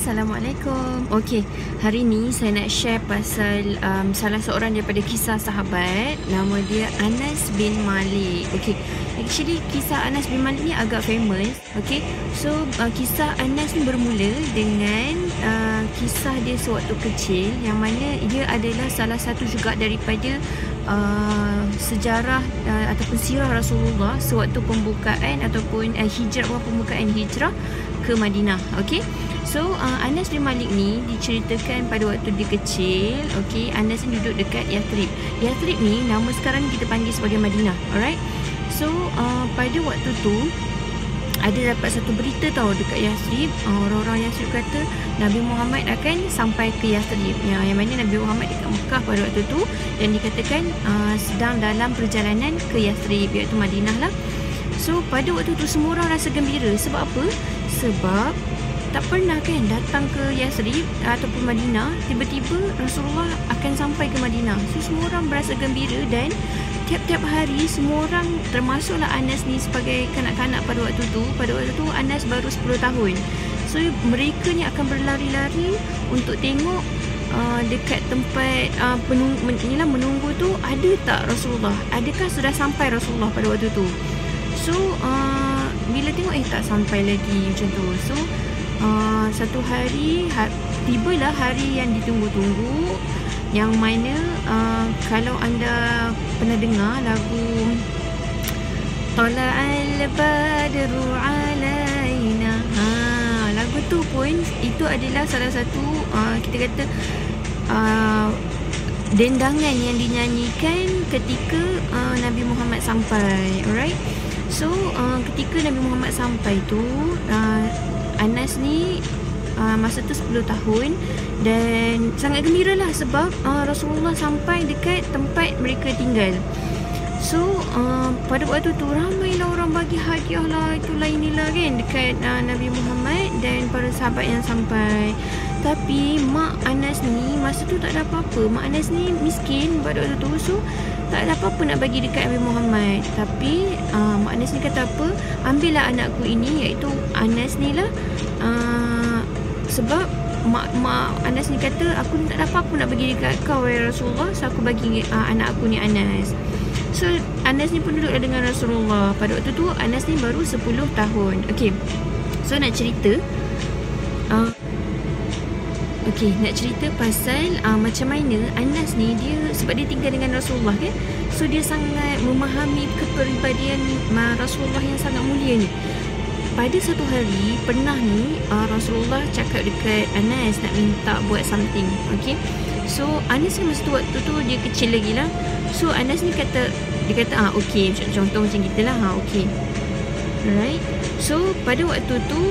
Assalamualaikum. Okey, hari ni saya nak share pasal salah seorang daripada kisah sahabat. Nama dia Anas bin Malik. Okey, actually kisah Anas bin Malik ni agak famous. Okey, so kisah Anas ni bermula dengan kisah dia sewaktu kecil, yang mana dia adalah salah satu juga daripada sejarah ataupun sirah Rasulullah sewaktu pembukaan ataupun pembukaan hijrah ke Madinah. Okey, so Anas bin Malik ni diceritakan pada waktu dia kecil. Okey, Anas ni duduk dekat Yathrib. Yathrib ni nama sekarang ni kita panggil sebagai Madinah. Alright, so pada waktu tu ada dapat satu berita tahu dekat Yathrib. Orang-orang Yathrib kata Nabi Muhammad akan sampai ke Yathrib, yang mana Nabi Muhammad dekat Mekah pada waktu tu, dan dikatakan sedang dalam perjalanan ke Yathrib, iaitu Madinah lah. So pada waktu tu semua orang rasa gembira. Sebab apa? Sebab tak pernah kan datang ke Yathrib ataupun Madinah, tiba-tiba Rasulullah akan sampai ke Madinah. So semua orang berasa gembira, dan tiap-tiap hari semua orang, termasuklah Anas ni sebagai kanak-kanak pada waktu tu. Pada waktu tu Anas baru 10 tahun. So mereka ni akan berlari-lari untuk tengok dekat tempat menunggu tu, ada tak Rasulullah, adakah sudah sampai Rasulullah pada waktu tu. So bila tengok tak sampai lagi macam tu. So satu hari tibalah hari yang ditunggu-tunggu, yang mana kalau anda pernah dengar lagu Tala'al Badru Alaina, lagu tu pun itu adalah salah satu kita kata dendangan yang dinyanyikan ketika Nabi Muhammad sampai. Alright, so ketika Nabi Muhammad sampai tu, Anas ni masa tu 10 tahun, dan sangat gembira lah sebab Rasulullah sampai dekat tempat mereka tinggal. So pada waktu tu ramailah orang bagi hadiah lah, itulah inilah kan dekat Nabi Muhammad dan para sahabat yang sampai. Tapi mak Anas ni masa tu tak ada apa-apa. Mak Anas ni miskin pada waktu tu, so tak ada apa-apa nak bagi dekat Nabi Muhammad. Tapi mak Anas ni kata apa, ambillah anakku ini, iaitu Anas ni lah, sebab mak Anas ni kata aku ni tak ada apa-apa nak bagi dekat kau ya Rasulullah, so aku bagi anak aku ni Anas. So Anas ni pun duduk dengan Rasulullah. Pada waktu tu Anas ni baru 10 tahun. Okay, so nak cerita nak cerita pasal macam mana Anas ni, dia sebab dia tinggal dengan Rasulullah kan, so dia sangat memahami kepribadian Rasulullah yang sangat mulia ni. Pada satu hari pernah ni Rasulullah cakap dekat Anas nak minta buat something. Okay, so Anas ni masa tu waktu tu dia kecil lagi lah. So Anas ni kata, dia kata okay, contoh macam kita lah, okay. Alright, so pada waktu tu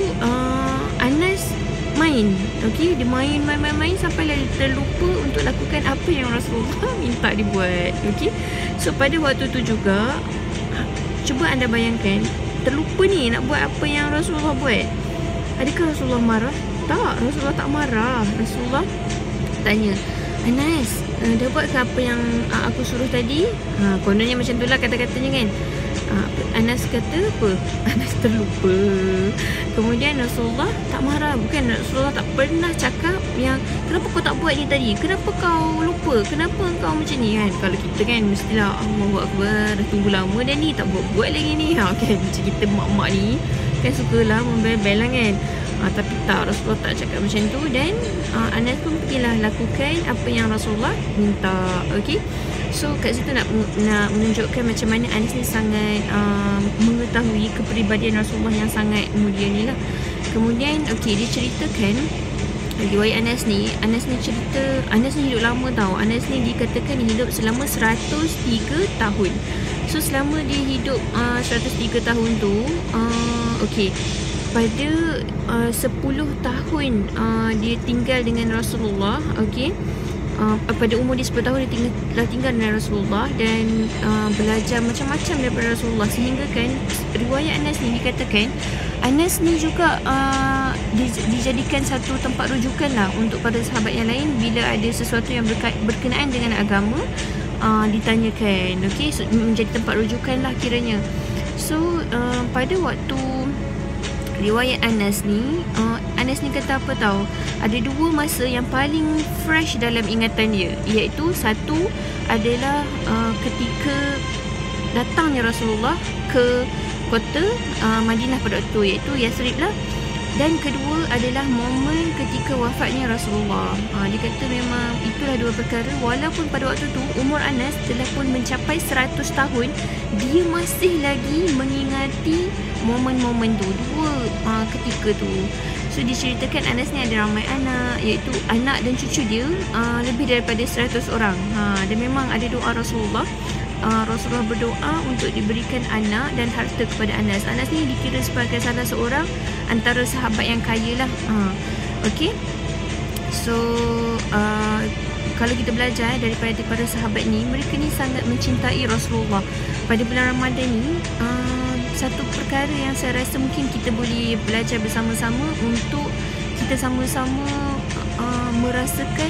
Anas main. Okay, dia main sampai lah terlupa untuk lakukan apa yang Rasulullah minta dibuat. Okay, so pada waktu tu juga, cuba anda bayangkan, terlupa ni nak buat apa yang Rasulullah buat. Adakah Rasulullah marah? Tak, Rasulullah tak marah. Rasulullah tanya, Anas, dah buat ke apa yang aku suruh tadi? Kononnya macam tu lah kata-katanya kan. Anas kata apa? Anas terlupa. Kemudian Rasulullah tak marah. Bukan, Rasulullah tak pernah cakap yang kenapa kau tak buat ni tadi, kenapa kau lupa, kenapa kau macam ni kan. Kalau kita kan mestilah Allahu Akbar, dah tunggu lama dah ni, tak buat lagi ni. Kan macam kita mak-mak ni kan sukalah membel-bel lah kan. Tapi tak, Rasulullah tak cakap macam tu. Dan Anas pun pergilah lakukan apa yang Rasulullah minta. Okay, so kat situ nak menunjukkan macam mana Anas ni sangat mengetahui kepribadian Rasulullah yang sangat mulia ni lah. Kemudian dia ceritakan riwayat Anas ni cerita, Anas ni hidup lama tau. Anas ni dikatakan hidup selama 103 tahun. So selama dia hidup 103 tahun tu, pada 10 tahun dia tinggal dengan Rasulullah. Pada umur dia 10 tahun dia tinggal dengan Rasulullah, dan belajar macam-macam daripada Rasulullah, sehingga kan riwayat Anas ni dikatakan Anas ni juga dijadikan satu tempat rujukan lah untuk para sahabat yang lain bila ada sesuatu yang berkenaan dengan agama, ditanyakan. Okay, so menjadi tempat rujukan lah kiranya. So pada waktu riwayat Anas ni kata apa tahu, ada dua masa yang paling fresh dalam ingatan dia, iaitu satu adalah ketika datangnya Rasulullah ke kota Madinah pada waktu tu, iaitu Yathrib lah. Dan kedua adalah momen ketika wafatnya Rasulullah. Dia kata memang itulah dua perkara. Walaupun pada waktu tu umur Anas telah pun mencapai 100 tahun, dia masih lagi mengingati momen-momen tu, dua ketika tu. So diceritakan Anas ni ada ramai anak, iaitu anak dan cucu dia lebih daripada 100 orang. Dan memang ada doa Rasulullah. Rasulullah berdoa untuk diberikan anak dan harta kepada Anas. Anas ni dikira sebagai salah seorang antara sahabat yang kaya lah. Okay. So kalau kita belajar daripada para sahabat ni, mereka ni sangat mencintai Rasulullah. Pada bulan Ramadan ni, satu perkara yang saya rasa mungkin kita boleh belajar bersama-sama untuk kita sama-sama merasakan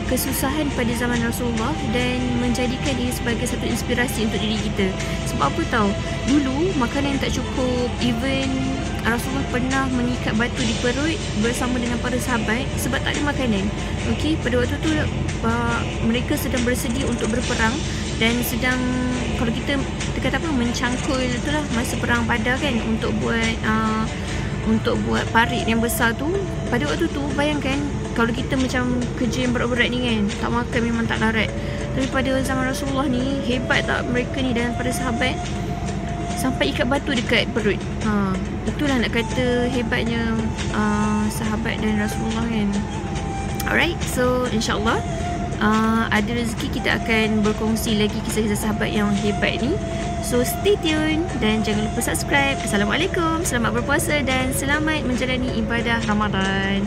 kesusahan pada zaman Rasulullah dan menjadikan dia sebagai satu inspirasi untuk diri kita. Sebab apa tahu, dulu makanan yang tak cukup, even Rasulullah pernah mengikat batu di perut bersama dengan para sahabat sebab tak ada makanan. Okey, pada waktu tu mereka sedang bersedia untuk berperang dan sedang, kalau kita kata apa, mencangkul itulah masa perang Badar kan, untuk buat parit yang besar tu. Pada waktu tu bayangkan, kalau kita macam kerja yang berat-berat ni kan, tak makan memang tak larat. Tapi pada zaman Rasulullah ni, hebat tak mereka ni dan para sahabat sampai ikat batu dekat perut. Itulah nak kata hebatnya sahabat dan Rasulullah kan. Alright, so insyaAllah ada rezeki kita akan berkongsi lagi kisah-kisah sahabat yang hebat ni. So stay tune dan jangan lupa subscribe. Assalamualaikum, selamat berpuasa dan selamat menjalani ibadah Ramadan.